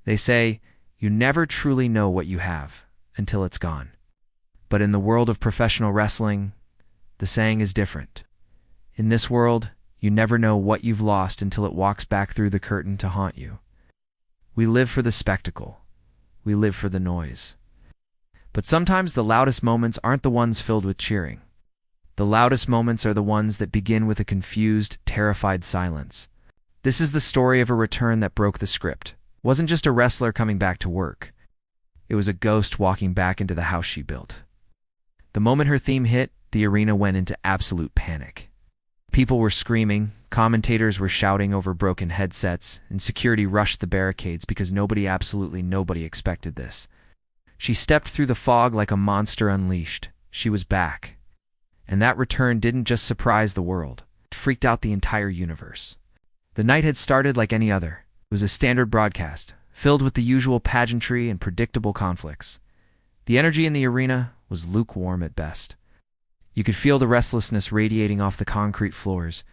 They say, you never truly know what you have until it's gone. But in the world of professional wrestling, the saying is different. In this world, you never know what you've lost until it walks back through the curtain to haunt you. We live for the spectacle. We live for the noise. But sometimes the loudest moments aren't the ones filled with cheering. The loudest moments are the ones that begin with a confused, terrified silence. This is the story of a return that broke the script. It wasn't just a wrestler coming back to work. It was a ghost walking back into the house she built. The moment her theme hit, the arena went into absolute panic. People were screaming, commentators were shouting over broken headsets, and security rushed the barricades because absolutely nobody expected this. She stepped through the fog like a monster unleashed. She was back. And that return didn't just surprise the world. It freaked out the entire universe. The night had started like any other. It was a standard broadcast, filled with the usual pageantry and predictable conflicts. The energy in the arena was lukewarm at best. You could feel the restlessness radiating off the concrete floors.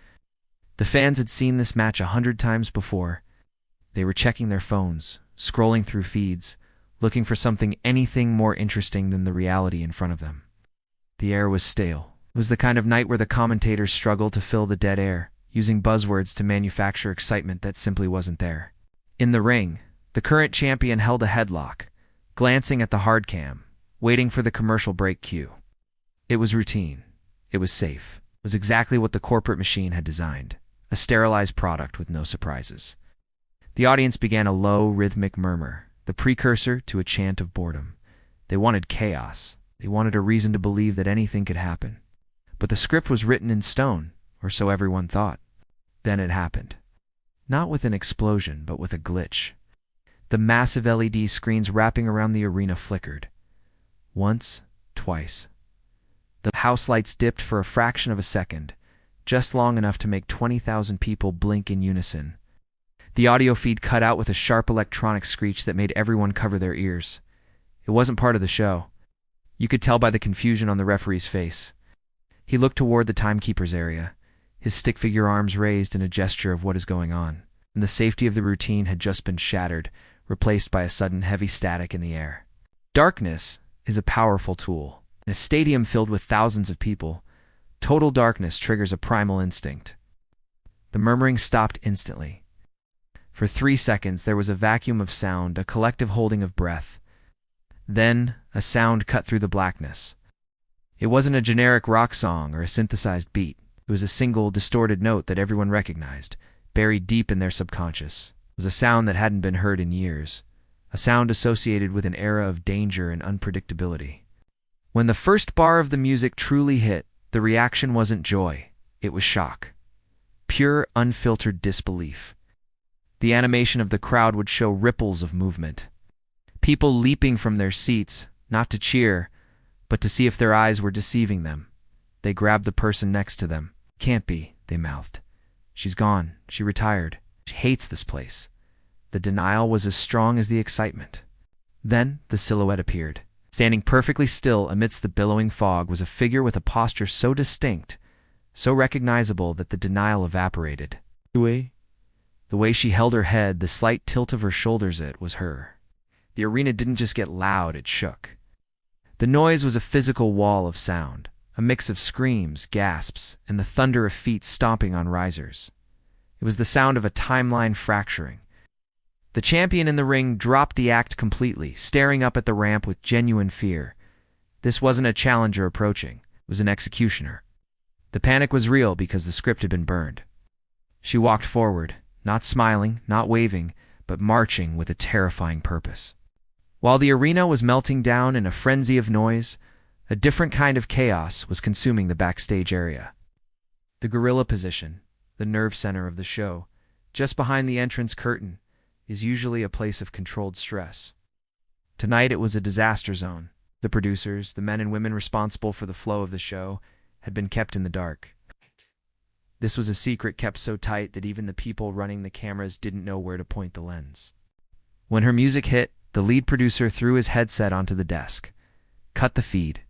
The fans had seen this match 100 times before. They were checking their phones, scrolling through feeds, looking for anything more interesting than the reality in front of them. The air was stale. It was the kind of night where the commentators struggled to fill the dead air, using buzzwords to manufacture excitement that simply wasn't there. In the ring, the current champion held a headlock, glancing at the hard cam, waiting for the commercial break cue. It was routine. It was safe. It was exactly what the corporate machine had designed, a sterilized product with no surprises. The audience began a low, rhythmic murmur, the precursor to a chant of boredom. They wanted chaos. They wanted a reason to believe that anything could happen. But the script was written in stone, or so everyone thought. Then it happened. Not with an explosion, but with a glitch. The massive LED screens wrapping around the arena flickered. Once, twice. The house lights dipped for a fraction of a second, just long enough to make 20,000 people blink in unison. The audio feed cut out with a sharp electronic screech that made everyone cover their ears. It wasn't part of the show. You could tell by the confusion on the referee's face. He looked toward the timekeeper's area, his stick-figure arms raised in a gesture of what is going on, and the safety of the routine had just been shattered, replaced by a sudden heavy static in the air. Darkness is a powerful tool. In a stadium filled with thousands of people, total darkness triggers a primal instinct. The murmuring stopped instantly. For 3 seconds there was a vacuum of sound, a collective holding of breath. Then, a sound cut through the blackness. It wasn't a generic rock song or a synthesized beat. It was a single, distorted note that everyone recognized, buried deep in their subconscious. It was a sound that hadn't been heard in years, a sound associated with an era of danger and unpredictability. When the first bar of the music truly hit, the reaction wasn't joy, it was shock. Pure, unfiltered disbelief. The animation of the crowd would show ripples of movement. People leaping from their seats, not to cheer, but to see if their eyes were deceiving them. They grabbed the person next to them. Can't be, they mouthed. She's gone. She retired. She hates this place. The denial was as strong as the excitement. Then the silhouette appeared. Standing perfectly still amidst the billowing fog was a figure with a posture so distinct, so recognizable that the denial evaporated. The way she held her head, the slight tilt of her shoulders, it was her. The arena didn't just get loud, it shook. The noise was a physical wall of sound, a mix of screams, gasps, and the thunder of feet stomping on risers. It was the sound of a timeline fracturing. The champion in the ring dropped the act completely, staring up at the ramp with genuine fear. This wasn't a challenger approaching, it was an executioner. The panic was real because the script had been burned. She walked forward, not smiling, not waving, but marching with a terrifying purpose. While the arena was melting down in a frenzy of noise, a different kind of chaos was consuming the backstage area. The gorilla position, the nerve center of the show, just behind the entrance curtain, is usually a place of controlled stress. Tonight it was a disaster zone. The producers, the men and women responsible for the flow of the show, had been kept in the dark. This was a secret kept so tight that even the people running the cameras didn't know where to point the lens. When her music hit, the lead producer threw his headset onto the desk. "Cut the feed."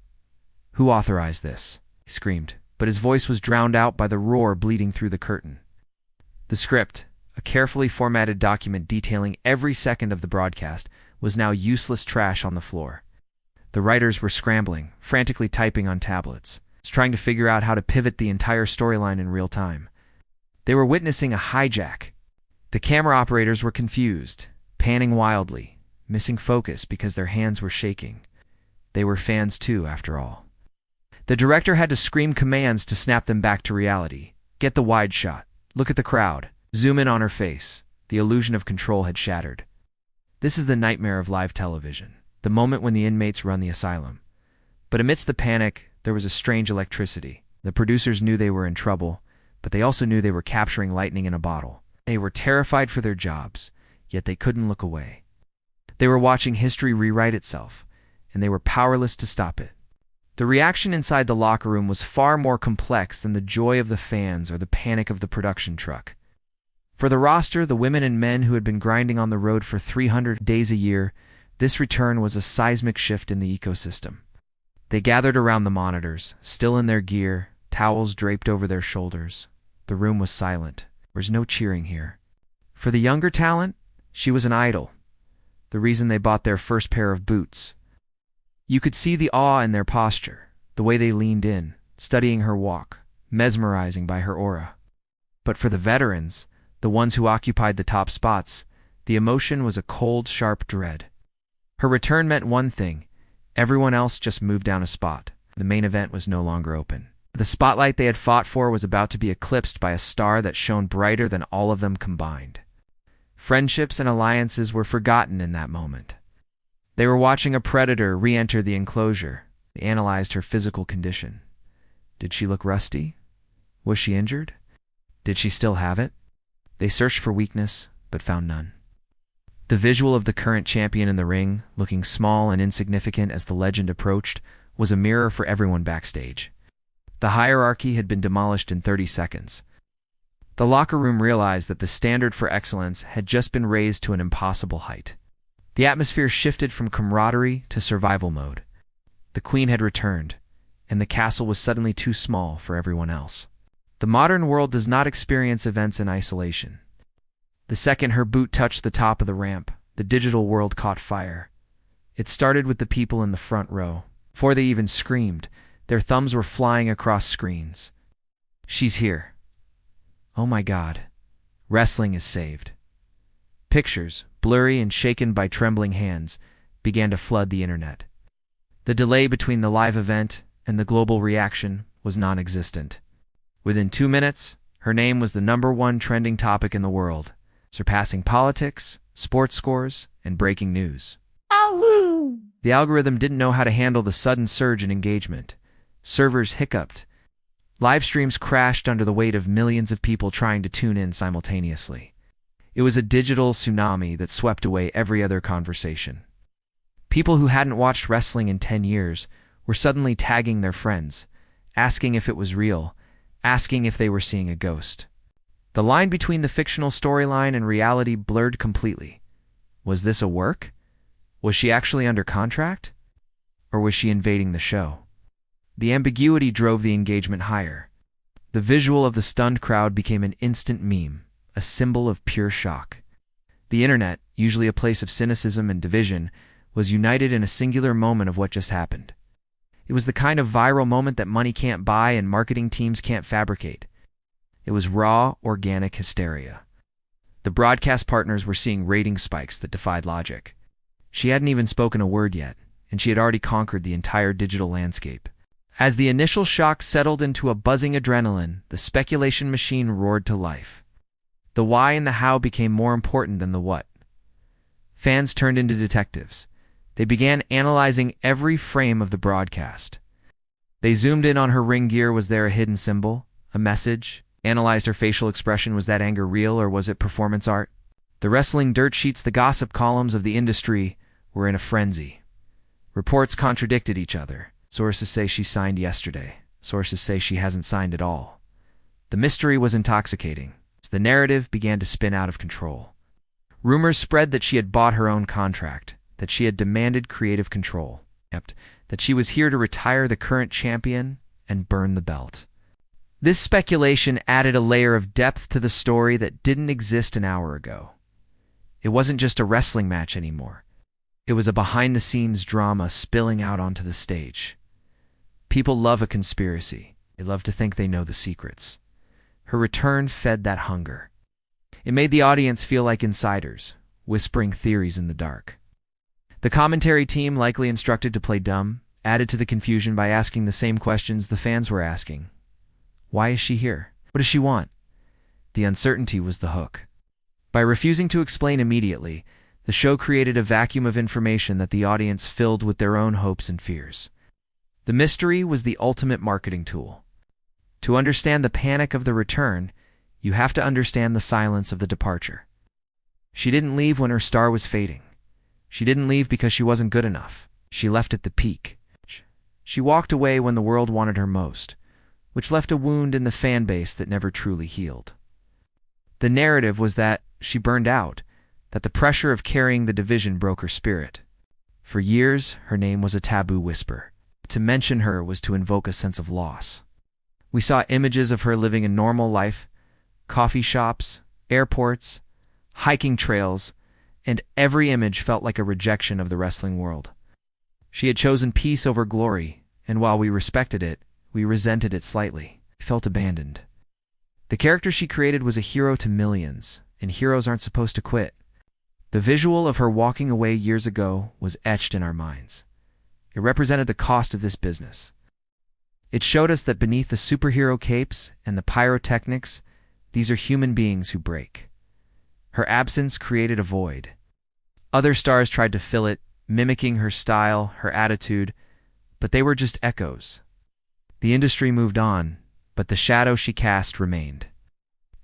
"Who authorized this?" he screamed, but his voice was drowned out by the roar bleeding through the curtain. The script, a carefully formatted document detailing every second of the broadcast, was now useless trash on the floor. The writers were scrambling, frantically typing on tablets, trying to figure out how to pivot the entire storyline in real time. They were witnessing a hijack. The camera operators were confused, panning wildly, missing focus because their hands were shaking. They were fans too, after all. The director had to scream commands to snap them back to reality. Get the wide shot. Look at the crowd. Zoom in on her face. The illusion of control had shattered. This is the nightmare of live television, the moment when the inmates run the asylum. But amidst the panic, there was a strange electricity. The producers knew they were in trouble, but they also knew they were capturing lightning in a bottle. They were terrified for their jobs, yet they couldn't look away. They were watching history rewrite itself, and they were powerless to stop it. The reaction inside the locker room was far more complex than the joy of the fans or the panic of the production truck. For the roster, the women and men who had been grinding on the road for 300 days a year, this return was a seismic shift in the ecosystem. They gathered around the monitors, still in their gear, towels draped over their shoulders. The room was silent. There was no cheering here. For the younger talent, she was an idol, the reason they bought their first pair of boots. You could see the awe in their posture, the way they leaned in, studying her walk, mesmerizing by her aura. But for the veterans, the ones who occupied the top spots, the emotion was a cold, sharp dread. Her return meant one thing: everyone else just moved down a spot. The main event was no longer open. The spotlight they had fought for was about to be eclipsed by a star that shone brighter than all of them combined. Friendships and alliances were forgotten in that moment. They were watching a predator re-enter the enclosure. They analyzed her physical condition. Did she look rusty? Was she injured? Did she still have it? They searched for weakness, but found none. The visual of the current champion in the ring, looking small and insignificant as the legend approached, was a mirror for everyone backstage. The hierarchy had been demolished in 30 seconds. The locker room realized that the standard for excellence had just been raised to an impossible height. The atmosphere shifted from camaraderie to survival mode. The queen had returned, and the castle was suddenly too small for everyone else. The modern world does not experience events in isolation. The second her boot touched the top of the ramp, the digital world caught fire. It started with the people in the front row. Before they even screamed, their thumbs were flying across screens. She's here. Oh my God. Wrestling is saved. Pictures, blurry and shaken by trembling hands, began to flood the internet. The delay between the live event and the global reaction was non-existent. Within 2 minutes, her name was the #1 trending topic in the world, surpassing politics, sports scores, and breaking news. The algorithm didn't know how to handle the sudden surge in engagement. Servers hiccuped. Live streams crashed under the weight of millions of people trying to tune in simultaneously. It was a digital tsunami that swept away every other conversation. People who hadn't watched wrestling in 10 years were suddenly tagging their friends, asking if it was real, asking if they were seeing a ghost. The line between the fictional storyline and reality blurred completely. Was this a work? Was she actually under contract? Or was she invading the show? The ambiguity drove the engagement higher. The visual of the stunned crowd became an instant meme, a symbol of pure shock. The internet, usually a place of cynicism and division, was united in a singular moment of what just happened. It was the kind of viral moment that money can't buy and marketing teams can't fabricate. It was raw, organic hysteria. The broadcast partners were seeing rating spikes that defied logic. She hadn't even spoken a word yet, and she had already conquered the entire digital landscape. As the initial shock settled into a buzzing adrenaline, the speculation machine roared to life. The why and the how became more important than the what. Fans turned into detectives. They began analyzing every frame of the broadcast. They zoomed in on her ring gear. Was there a hidden symbol? A message? Analyzed her facial expression. Was that anger real or was it performance art? The wrestling dirt sheets, the gossip columns of the industry, were in a frenzy. Reports contradicted each other. Sources say she signed yesterday. Sources say she hasn't signed at all. The mystery was intoxicating. The narrative began to spin out of control. Rumors spread that she had bought her own contract, that she had demanded creative control, that she was here to retire the current champion and burn the belt. This speculation added a layer of depth to the story that didn't exist an hour ago. It wasn't just a wrestling match anymore. It was a behind-the-scenes drama spilling out onto the stage. People love a conspiracy. They love to think they know the secrets. Her return fed that hunger. It made the audience feel like insiders, whispering theories in the dark. The commentary team, likely instructed to play dumb, added to the confusion by asking the same questions the fans were asking. Why is she here? What does she want? The uncertainty was the hook. By refusing to explain immediately, the show created a vacuum of information that the audience filled with their own hopes and fears. The mystery was the ultimate marketing tool. To understand the panic of the return, you have to understand the silence of the departure. She didn't leave when her star was fading. She didn't leave because she wasn't good enough. She left at the peak. She walked away when the world wanted her most, which left a wound in the fan base that never truly healed. The narrative was that she burned out, that the pressure of carrying the division broke her spirit. For years, her name was a taboo whisper. To mention her was to invoke a sense of loss. We saw images of her living a normal life, coffee shops, airports, hiking trails, and every image felt like a rejection of the wrestling world. She had chosen peace over glory, and while we respected it, we resented it slightly. We felt abandoned. The character she created was a hero to millions, and heroes aren't supposed to quit. The visual of her walking away years ago was etched in our minds. It represented the cost of this business. It showed us that beneath the superhero capes and the pyrotechnics, these are human beings who break. Her absence created a void. Other stars tried to fill it, mimicking her style, her attitude, but they were just echoes. The industry moved on, but the shadow she cast remained.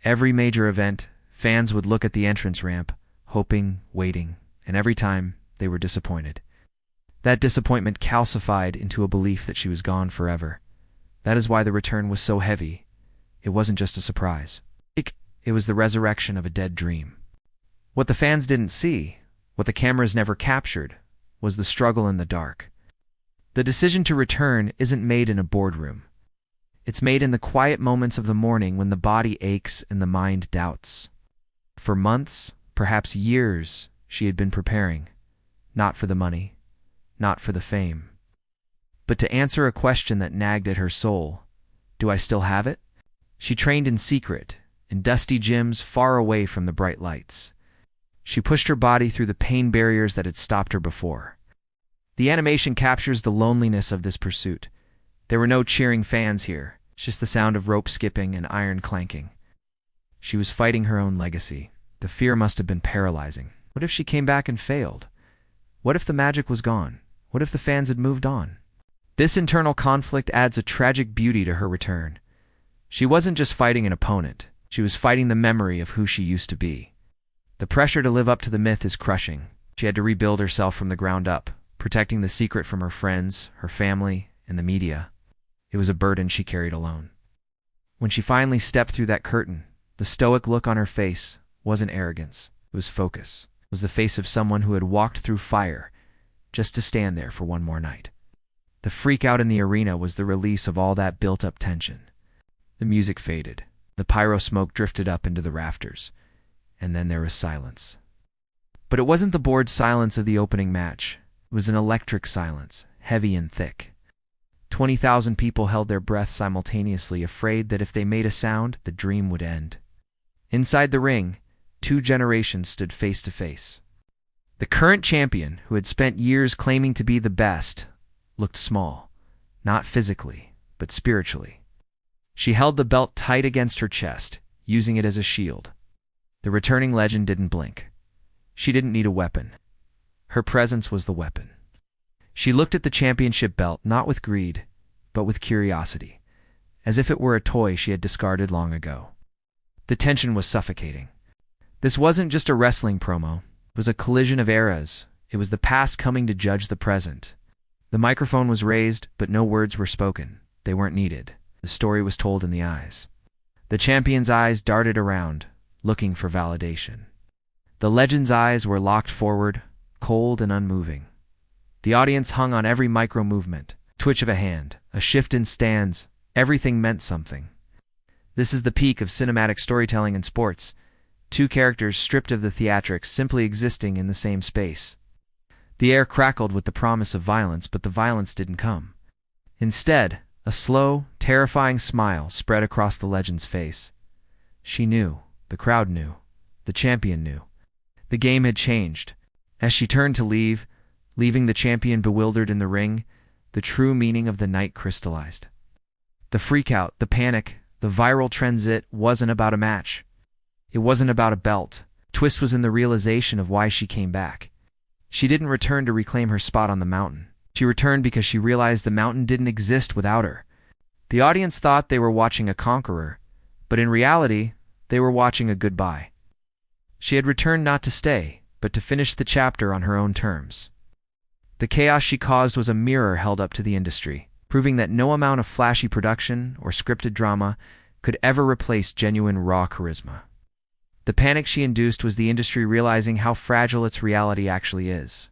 Every major event, fans would look at the entrance ramp, hoping, waiting, and every time, they were disappointed. That disappointment calcified into a belief that she was gone forever. That is why the return was so heavy. It wasn't just a surprise. It was the resurrection of a dead dream. What the fans didn't see, what the cameras never captured, was the struggle in the dark. The decision to return isn't made in a boardroom. It's made in the quiet moments of the morning when the body aches and the mind doubts. For months, perhaps years, she had been preparing. Not for the money, not for the fame, but to answer a question that nagged at her soul. Do I still have it? She trained in secret, in dusty gyms far away from the bright lights. She pushed her body through the pain barriers that had stopped her before. The animation captures the loneliness of this pursuit. There were no cheering fans here, just the sound of rope skipping and iron clanking. She was fighting her own legacy. The fear must have been paralyzing. What if she came back and failed? What if the magic was gone? What if the fans had moved on? This internal conflict adds a tragic beauty to her return. She wasn't just fighting an opponent. She was fighting the memory of who she used to be. The pressure to live up to the myth is crushing. She had to rebuild herself from the ground up, protecting the secret from her friends, her family, and the media. It was a burden she carried alone. When she finally stepped through that curtain, the stoic look on her face wasn't arrogance. It was focus. It was the face of someone who had walked through fire just to stand there for one more night. The freak out in the arena was the release of all that built-up tension. The music faded. The pyro smoke drifted up into the rafters. And then there was silence. But it wasn't the bored silence of the opening match. It was an electric silence, heavy and thick. 20,000 people held their breath simultaneously, afraid that if they made a sound, the dream would end. Inside the ring, 2 generations stood face to face. The current champion, who had spent years claiming to be the best, looked small, not physically, but spiritually. She held the belt tight against her chest, using it as a shield. The returning legend didn't blink. She didn't need a weapon. Her presence was the weapon. She looked at the championship belt not with greed, but with curiosity, as if it were a toy she had discarded long ago. The tension was suffocating. This wasn't just a wrestling promo. It was a collision of eras. It was the past coming to judge the present. The microphone was raised, but no words were spoken. They weren't needed. The story was told in the eyes. The champion's eyes darted around, looking for validation. The legend's eyes were locked forward, cold and unmoving. The audience hung on every micro-movement, twitch of a hand, a shift in stands. Everything meant something. This is the peak of cinematic storytelling in sports. Two characters stripped of the theatrics simply existing in the same space. The air crackled with the promise of violence, but the violence didn't come. Instead, a slow, terrifying smile spread across the legend's face. She knew, the crowd knew, the champion knew. The game had changed. As she turned to leave, leaving the champion bewildered in the ring, the true meaning of the night crystallized. The freakout, the panic, the viral transit wasn't about a match. It wasn't about a belt. Twist was in the realization of why she came back. She didn't return to reclaim her spot on the mountain. She returned because she realized the mountain didn't exist without her. The audience thought they were watching a conqueror, but in reality, they were watching a goodbye. She had returned not to stay, but to finish the chapter on her own terms. The chaos she caused was a mirror held up to the industry, proving that no amount of flashy production or scripted drama could ever replace genuine raw charisma. The panic she induced was the industry realizing how fragile its reality actually is.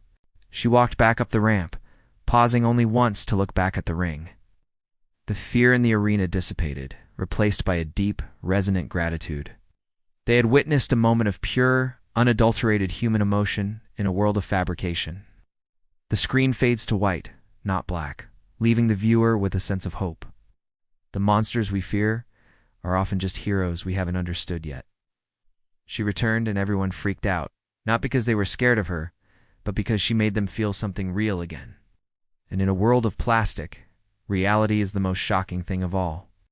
She walked back up the ramp, pausing only once to look back at the ring. The fear in the arena dissipated, replaced by a deep, resonant gratitude. They had witnessed a moment of pure, unadulterated human emotion in a world of fabrication. The screen fades to white, not black, leaving the viewer with a sense of hope. The monsters we fear are often just heroes we haven't understood yet. She returned and everyone freaked out, not because they were scared of her, but because she made them feel something real again. And in a world of plastic, reality is the most shocking thing of all.